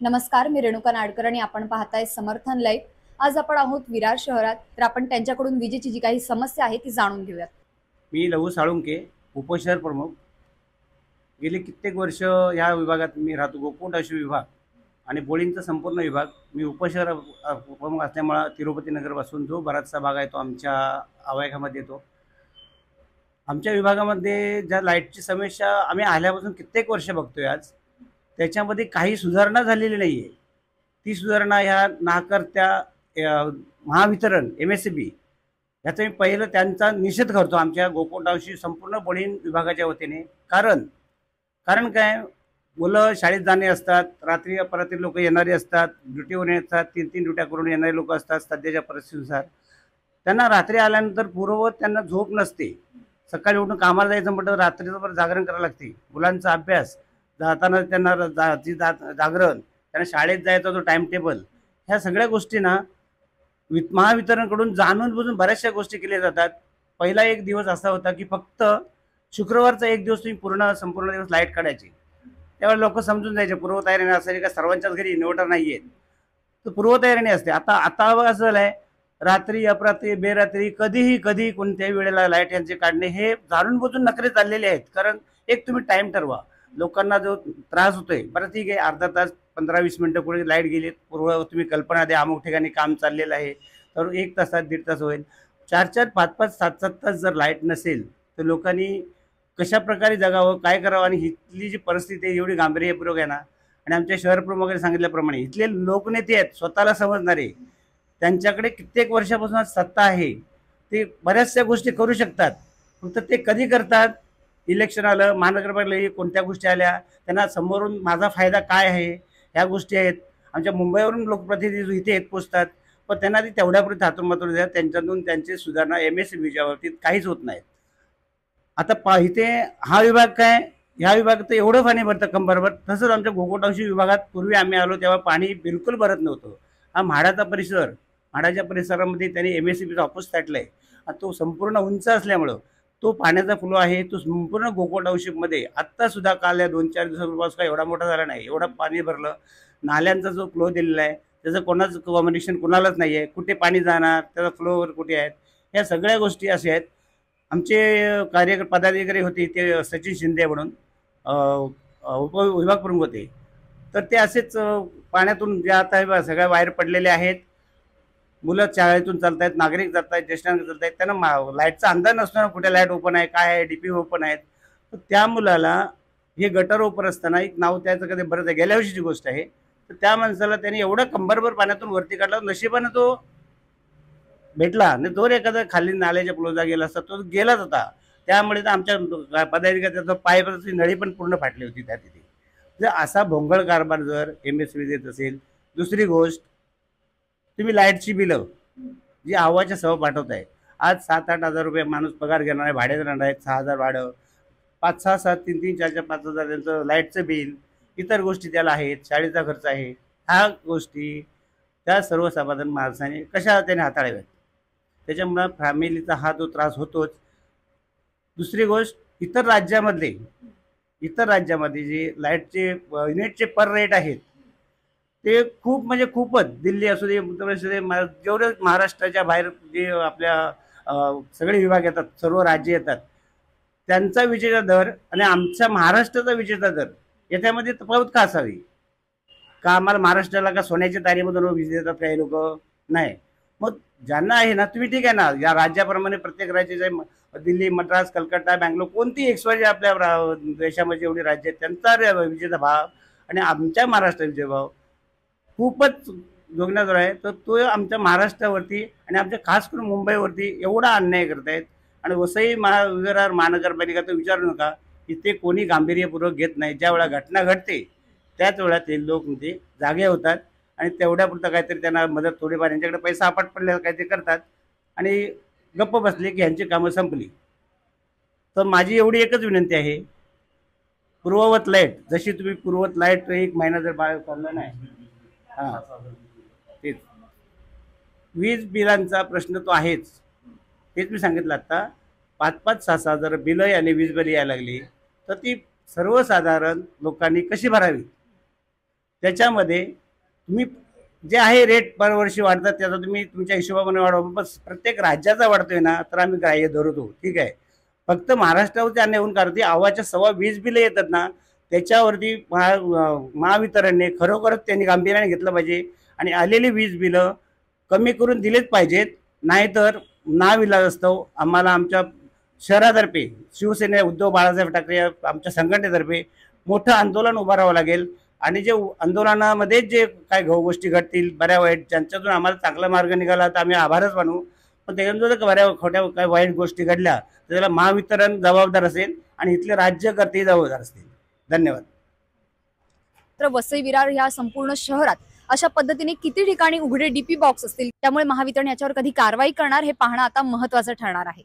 नमस्कार, मी रेणुका नाडकर आणि आपण पाहताय समर्थन लाईव्ह। आज आपण आहोत विरार शहरात, तर आपण त्यांच्याकडून विजेची जी काही समस्या आहे ती जाणून घेऊयात। मी लघु साळुंके, उपशहर प्रमुख। गेली कित्येक वर्ष या विभागात मी राहतो। गोकुळ अशी विभाग आणि बोळींचा संपूर्ण विभाग मी उपशहर प्रमुख असल्यामुळे तिरुपती नगरपासून जो बराचसा भाग आहे तो आमच्या आवाक्यामध्ये येतो। आमच्या विभागामध्ये ज्या लाईटची समस्या आम्ही आल्यापासून कित्येक वर्ष बघतोय, आज त्याच्यामध्ये काही सुधारणा झालेली नाही आहे। ती सुधारणा ह्या नाकारत्या महावितरण MSCB याचा मी पहिलं त्यांचा निषेध करतो आमच्या गोकुळावशी संपूर्ण बोळीण विभागाच्या वतीने। कारण कारण काय, मुलं शाळेत जाणे असतात, रात्री अपरात्री लोक येणारे असतात, ड्युटीवर येतात, 3-3 ड्युट्या करून येणारे लोक असतात। सध्याच्या परिस्थितीनुसार त्यांना रात्री आल्यानंतर पूर्ववत त्यांना झोप नसते। सकाळी उठून कामाला जायचं म्हटलं तर रात्रीभर जागरण करावं लागते। मुलांचा अभ्यास, जाताना त्यांना जागरण, त्यांना शाळेत जायचा जो टाइम टेबल, ह्या सगळ्या गोष्टी ना महावितरणकडून जाणून बुजून बऱ्याचशा गोष्टी केल्या जातात। पहिला एक दिवस असा होता की फक्त शुक्रवारचा एक दिवस तुम्ही संपूर्ण दिवस लाईट काढायची। त्यावेळेला लोक समजून जायचे पूर्वतयारीने असायची का सर्वांच्याच घरी इन्व्हर्टर नाहीये, तर पूर्वतयारीने असते। आता आता असं झालंय, रात्री अपरात्री बेरात्री कधीही कधी कोणत्याही वेळेला लाईट यांचे काढणे हे जाणून बुजून नखरे चाललेले आहेत। कारण एक तुम्ही टाइम ठरवा, लोकांना जो त्रास होतोय, बरं ठीक आहे, अर्धा तास 15-20 मिनिटं कुठे लाईट गेली, पूर्व तुम्ही कल्पना द्या अमुक ठिकाणी काम चाललेलं आहे तर 1 तासात 1.5 तास होईल। 4-4, 5-5, 7-7 तास जर लाईट नसेल तर लोकांनी कशा प्रकारे जगावं, काय करावं? आणि इथली जी परिस्थिती आहे एवढी गांभीर्यपूर्वक आहे ना, आणि आमच्या शहर प्रमुखांनी सांगितल्याप्रमाणे इथले लोकनेते आहेत स्वतःला समजणारे, त्यांच्याकडे कित्येक वर्षापासून सत्ता आहे, ते बऱ्याचशा गोष्टी करू शकतात। फक्त ते कधी करतात, इलेक्शन आलं, महानगरपालिका कोणत्या गोष्टी आल्या, त्यांना समोरून माझा फायदा काय आहे ह्या गोष्टी आहेत। आमच्या मुंबईवरून लोकप्रतिनिधी इथे येत पोचतात, पण त्यांना ती तेवढ्यापुरती हातून देतात, त्यांच्यातून त्यांची सुधारणा MSCBच्या बाबतीत काहीच होत नाही। आता इथे हा विभाग काय, ह्या विभागात एवढं पाणी भरतं कंबरभर। तसंच आमच्या गोकुळावशी विभागात पूर्वी आम्ही आलो तेव्हा पाणी बिलकुल भरत नव्हतं। हा म्हाडाचा परिसर, म्हाडाच्या परिसरामध्ये त्यांनी MSCBचा ऑफिस टाकलंय आणि तो संपूर्ण उंच असल्यामुळं तो पाण्याचा फ्लो आहे तो संपूर्ण गोकुळ टाउनशिपमध्ये आत्ता सुद्धा काल या 2-4 दिवसापूर्वी काय एवढा मोठा झाला नाही, एवढा पाणी भरलं। नाल्यांचा जो फ्लो दिलेला आहे त्याचं कोणाचं कम्युनिकेशन कुणालाच नाही आहे, कुठे पाणी जाणार, त्याचा फ्लोवर कुठे आहेत, ह्या सगळ्या गोष्टी अशा आहेत। आमचे पदाधिकारी होते ते सचिन शिंदे म्हणून उपविभाग प्रमुख होते, तर ते असेच पाण्यातून जे आता सगळ्या वायर पडलेले आहेत, मुलं शाळेतून चालत आहेत, नागरिक जात आहेत, ज्येष्ठ नागरिक चालत आहेत, त्यांना लाईटचा अंदाज नसतो ना कुठे लाईट ओपन आहे, काय आहे, DP ओपन आहेत। तर त्या मुलाला हे गटर ओपन असताना एक नाव त्याचं कधी बरंच आहे, गेल्या वर्षीची गोष्ट आहे, तर त्या माणसाला त्यांनी एवढं कंबरभर पाण्यातून वरती काढला, नशिबानं तो भेटला नाही, तो एखादा खाली नाल्याच्या क्लोजा गेला असता तो गेलाच होता। त्यामुळे तर आमच्या पदाधिकाऱ्याचा पायाची नळी पण पूर्ण फाटली होती त्या तिथे। जर असा भोंगळ कारभार जर MSCB देत असेल, दुसरी गोष्ट, तुम्ही लाईटची बिलं जी आवाच्या सह पाठवताय, आज 7-8 हजार रुपये माणूस पगार घेणार आहे, भाडे देणार आहेत, 6,000 भाडं, 5-6-7, 3-3, 4-4, 5,000 त्यांचं लाईटचं बिल, इतर गोष्टी त्याला आहेत, शाळेचा खर्च आहे, ह्या गोष्टी त्या सर्वसाधारण माणसाने कशा त्याने हाताळाव्यात। त्याच्यामुळे फॅमिलीचा हा जो त्रास होतोच। दुसरी गोष्ट, इतर राज्यामध्ये जे लाईटचे युनिटचे पर रेट आहेत ते खूप म्हणजे खूपच, दिल्ली असू दे, उत्तर प्रदेश असू दे, जेवढे महाराष्ट्राच्या बाहेर जे आपल्या सगळे विभाग येतात, सर्व राज्य येतात, त्यांचा विजेचा दर आणि आमच्या महाराष्ट्राचा विजेचा दर याच्यामध्ये तफावत का असावी? का आम्हाला महाराष्ट्राला का सोन्याच्या तारीमधून वीज देतात काही लोक? नाही। मग ज्यांना आहे ना, तुम्ही ठीक आहे ना, या राज्याप्रमाणे प्रत्येक राज्याचे दिल्ली, मद्रास, कलकत्ता, बँगलोर, कोणती XYZ आपल्या देशामध्ये जेवढी राज्य आहेत त्यांचा विजेचा भाव आणि आमच्या महाराष्ट्राचा विजेचा भाव खूपच जोगण्याजोग आहे। तर तो आमच्या महाराष्ट्रावरती आणि आमच्या खास करून मुंबईवरती एवढा अन्याय करतायत। आणि वसई विरार महानगरपालिका तर विचारू नका, इथे कोणी गांभीर्यपूर्वक घेत नाही। ज्या वेळा घटना घडते त्याच वेळा ते लोक म्हणजे जागे होतात आणि तेवढ्यापुरतं काहीतरी त्यांना मदत, थोडीफार यांच्याकडे पैसा अपाट पडलेला काहीतरी करतात आणि गप्प बसले की ह्यांची कामं संपली। तर माझी एवढी एकच विनंती आहे, पूर्ववत लाईट जशी तुम्ही पूर्ववत लाईट 1 महिना जर बाहेर काढला नाही, हां तेच वीज बिलांचा प्रश्न तो आहेच। तेच मी सांगितलं आता, 5-5, 6-6 हजार बिलं आली, वीज बिल यायला लागली, तर ती सर्वसाधारण लोकांनी कशी भरावी? त्याच्यामध्ये तुम्ही जे आहे रेट दरवर्षी वाढतात त्याचा तुम्ही तुमच्या हिशोबाने वाढवा, पण प्रत्येक राज्याचा वाढतोय ना तर आम्ही ग्राह्य धरतो. ठीक आहे. फक्त महाराष्ट्रावरती अन्याय होऊन कारण ती आवाच्या 20.25 बिलं येतात ना त्याच्यावरती महावितरणने खरोखरच त्यांनी गांभीर्याने घेतलं पाहिजे आणि आलेली वीज बिलं कमी करून दिलेच पाहिजेत. नाहीतर नाविलाजास्तव आम्हाला आमच्या शहरातर्फे शिवसेना उद्धव बाळासाहेब ठाकरे आमच्या संघटनेतर्फे मोठं आंदोलन उभारावं लागेल आणि जे आंदोलनामध्ये जे काय गोष्टी घडतील बऱ्या वाईट ज्यांच्यातून आम्हाला चांगला मार्ग निघाला तर आम्ही आभारच मानू, पण त्याच्यातून जर बऱ्या खोट्या काय वाईट गोष्टी घडल्या तर त्याला महावितरण जबाबदार असेल आणि इथले राज्यकर्ते जबाबदार असतील. धन्यवाद. तर वसई विरार ह्या संपूर्ण शहरात अशा पद्धतीने किती ठिकाणी उघडे डीपी बॉक्स असतील, त्यामुळे महावितरण याच्यावर कधी कारवाई करणार हे पाहणं आता महत्त्वाचं ठरणार आहे.